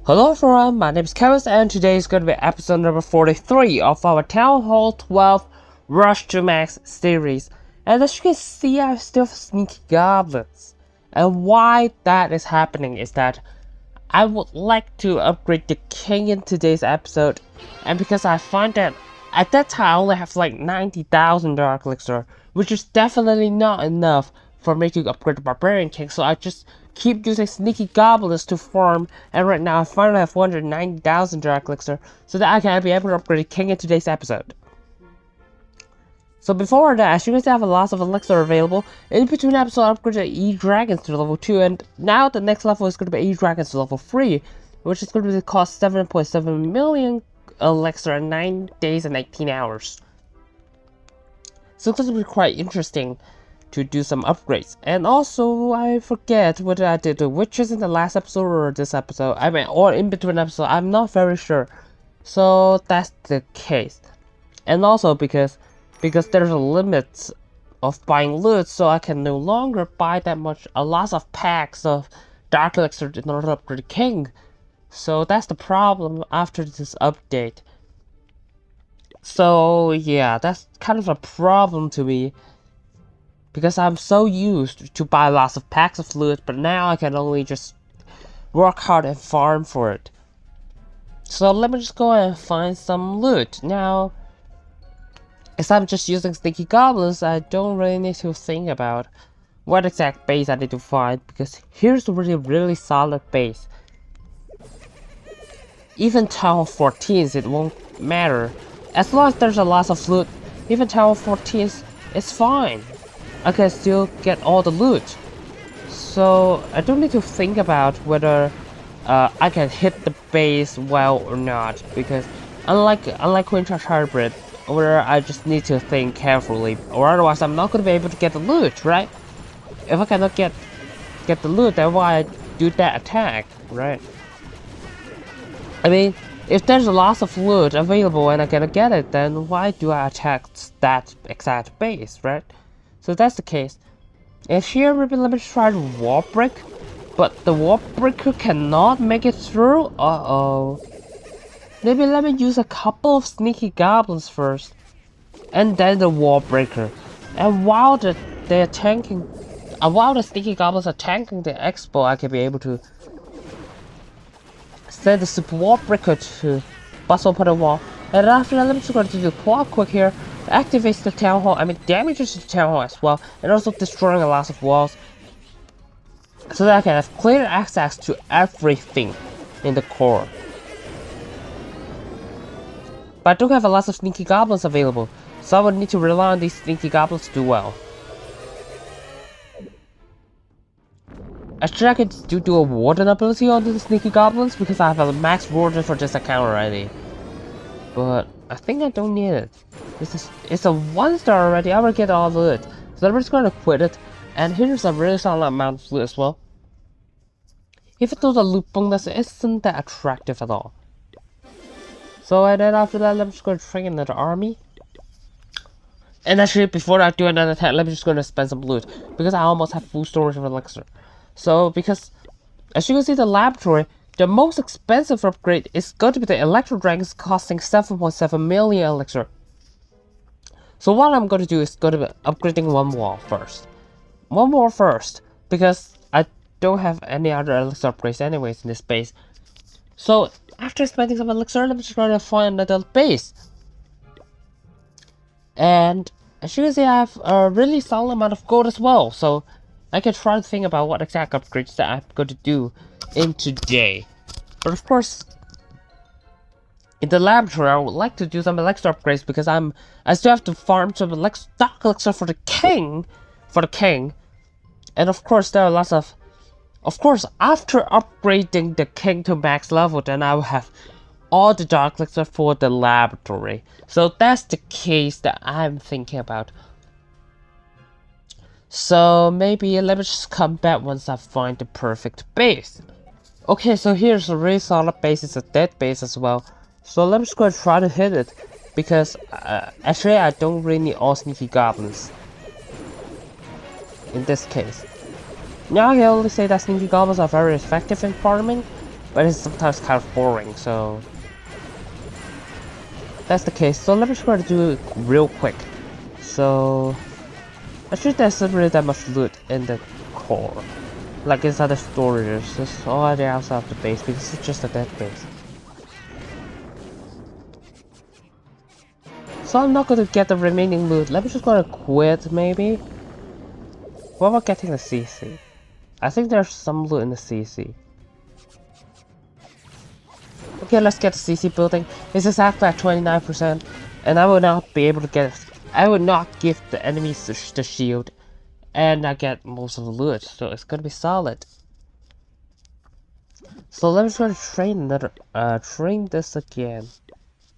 Hello everyone, my name is Kevin and today is going to be episode number 43 of our Town Hall 12 Rush to Max series. And as you can see, I still have sneaky goblins. And why that is happening is that I would like to upgrade the king in today's episode. And because I find that at that time I only have like 90,000 Dark Elixir, which is definitely not enough for me to upgrade the Barbarian King, so I just keep using Sneaky Goblins to farm, and right now I finally have 190,000 Dark Elixir, so that I can be able to upgrade the King in today's episode. So before that, as you guys have a lot of Elixir available, in between episodes I upgraded E-Dragons to level 2, and now the next level is going to be E-Dragons to level 3, which is going to cost 7.7 million Elixir in 9 days and 18 hours. So it's going to be quite interesting to do some upgrades. And also, I forget whether I did the witches in the last episode or this episode. I mean, or in between episodes. I'm not very sure. So that's the case. And also because there's a limit of buying loot, so I can no longer buy that much, a lot of packs of Dark Elixir in order to upgrade the King. So that's the problem after this update. So yeah, that's kind of a problem to me, because I'm so used to buy lots of packs of loot, but now I can only just work hard and farm for it. So let me just go and find some loot. Now, as I'm just using Sneaky Goblins, I don't really need to think about what exact base I need to find, because here's a really solid base. Even Town 14s, it won't matter. As long as there's a lot of loot, even Town 14s, it's fine. I can still get all the loot. So I don't need to think about whether I can hit the base well or not, because unlike Queen Charge Hybrid, where I just need to think carefully, or otherwise I'm not gonna be able to get the loot, right? If I cannot get the loot, then why I do that attack, right? I mean, if there's a lot of loot available and I cannot get it, then why do I attack that exact base, right? So that's the case. And here, maybe let me try the wall break, but the wall breaker cannot make it through. Uh-oh. Maybe let me use a couple of sneaky goblins first, and then the wall breaker. And while they're tanking, while the sneaky goblins are tanking the expo, I can be able to send the super wall breaker to bust open the wall. And after that, let me just go to do quite quick here. Activates the town hall, damages the town hall as well, and also destroying a lot of walls, so that I can have clear access to everything in the core. But I don't have a lot of sneaky goblins available, so I would need to rely on these sneaky goblins to do well. Actually, I could do a warden ability on the sneaky goblins, because I have a max warden for this account already. But I think I don't need it. It's a 1-star already. I will get all the loot. So I'm just going to quit it. And here's a really solid amount of loot as well. Even though the loot bonus isn't that attractive at all. So and then after that, I'm just going to train another army. And actually, before I do another attack, let me just going to spend some loot, because I almost have full storage of elixir. So because, as you can see, the laboratory, the most expensive upgrade is going to be the Electro Dragons, costing 7.7 million elixir. So what I'm going to do is going to be upgrading one wall first. One wall first, because I don't have any other elixir upgrades anyways in this base. So after spending some elixir, I'm just going to find another base. And as you can see, I have a really solid amount of gold as well. So I can try to think about what exact upgrades that I'm going to do in today. But of course, in the laboratory, I would like to do some elixir upgrades, because I still have to farm some Dark Elixir for the king, and of course there are lots of course, after upgrading the king to max level, then I will have all the Dark Elixir for the laboratory. So that's the case that I'm thinking about. So maybe let me just come back once I find the perfect base. Okay, so here's a really solid base. It's a dead base as well. So let me just go and try to hit it, because actually I don't really need all sneaky goblins in this case. Now I can only say that sneaky goblins are very effective in farming, but it's sometimes kind of boring, so that's the case. So let me try to do it real quick. So actually there's not really that much loot in the core. Like inside the storage, it's all the outside of the base because it's just a dead base. So I'm not gonna get the remaining loot. Let me just gonna quit maybe. What about getting the CC? I think there's some loot in the CC. Okay, let's get the CC building. It's exactly at 29%, and I will not be able to get. I will not give the enemies the shield, and I get most of the loot, so it's gonna be solid. So let me try to train this again.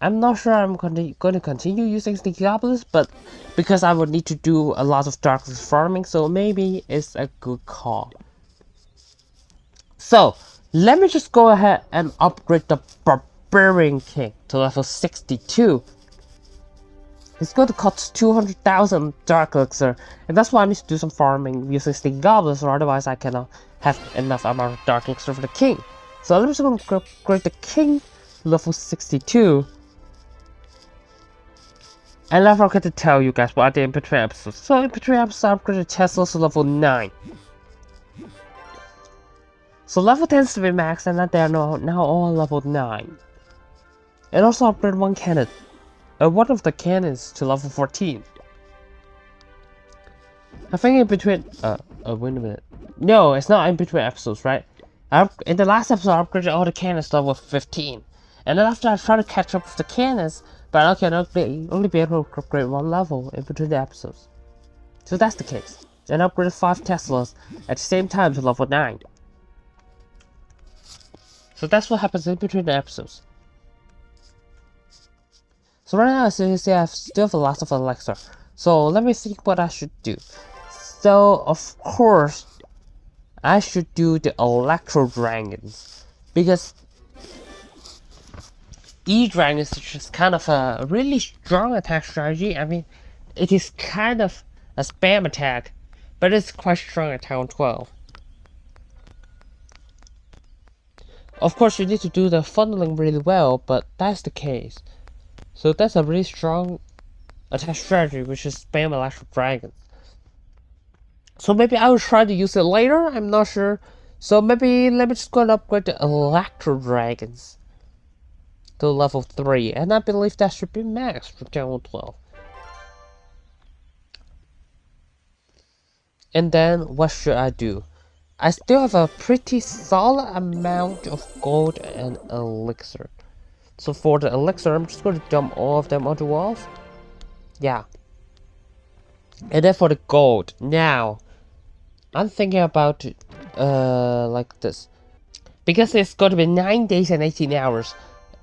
I'm not sure I'm going to continue using Sneaky Goblins, but because I would need to do a lot of Darkless farming, so maybe it's a good call. So let me just go ahead and upgrade the Barbarian King to level 62. It's going to cost 200,000 Dark Elixir, and that's why I need to do some farming using Sneaky Goblins, or otherwise I cannot have enough amount of Dark Elixir for the King. So let me just upgrade the King to level 62. And I forgot to tell you guys what I did in between episodes. So in between episodes, I upgraded Tesla to level 9. So level 10 is to be max, and they are now all level 9. And also upgrade one cannon. One of the cannons to level 14. I think in between... wait a minute. No, it's not in between episodes, right? In the last episode, I upgraded all the cannons to level 15. And then after I try to catch up with the cannons, but I can only be able to upgrade one level in between the episodes. So that's the case. And I upgraded 5 Teslas at the same time to level 9. So that's what happens in between the episodes. So right now, as you can see, I still have lots of elixir. So let me think what I should do. So of course, I should do the Electro Dragons, because E-Dragon is just kind of a really strong attack strategy. I mean, it is kind of a spam attack, but it's quite strong at Town 12. Of course, you need to do the funneling really well, but that's the case. So that's a really strong attack strategy, which is spam Electro Dragons. So maybe I will try to use it later, I'm not sure. So maybe let me just go and upgrade the Electro Dragons to level 3, and I believe that should be max for Town 12. And then what should I do? I still have a pretty solid amount of gold and elixir. So for the elixir, I'm just going to dump all of them onto walls. Yeah. And then for the gold, now I'm thinking about like this, because it's going to be 9 days and 18 hours.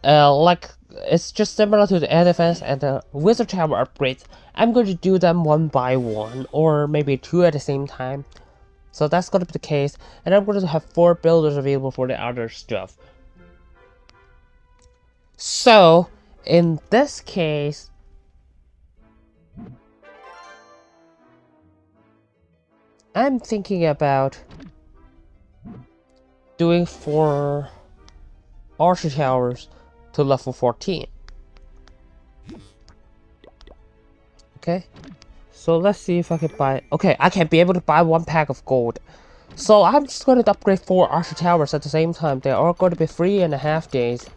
Like it's just similar to the defense and the wizard tower upgrades. I'm going to do them one by one, or maybe 2 at the same time. So that's going to be the case, and I'm going to have 4 builders available for the other stuff. So in this case, I'm thinking about doing 4 archer towers to level 14. Okay, so let's see if I can buy. Okay, I can be able to buy 1 pack of gold. So I'm just going to upgrade 4 archer towers at the same time. They are going to be 3.5 days.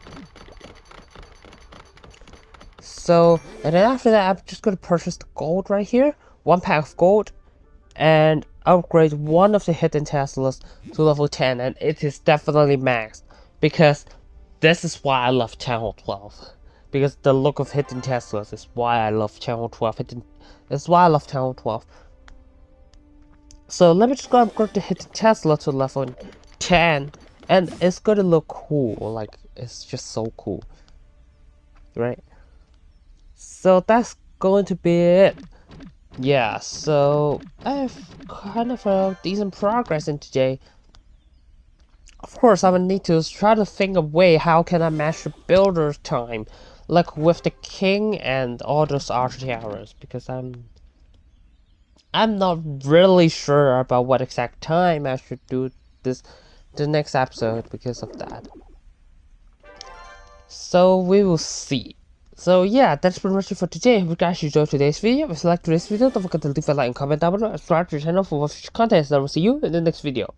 So, and then after that, I'm just going to purchase the gold right here. 1 pack of gold. And upgrade one of the hidden Teslas to level 10. And it is definitely maxed. Because this is why I love Channel 12. Because the look of hidden Teslas is why I love Channel 12. That's why I love Channel 12. So let me just go upgrade the hidden Tesla to level 10. And it's gonna look cool. Like, it's just so cool. Right? So that's going to be it. Yeah, so I have kind of a decent progress in today. Of course, I will need to try to think of a way how can I match the builder's time, like with the king and all those archer towers, because I'm not really sure about what exact time I should do this the next episode because of that. So we will see. So yeah, that's pretty much it for today. I hope you guys enjoyed today's video. If you liked today's video, don't forget to leave a like and comment down below and subscribe to the channel for more future content. So I will see you in the next video.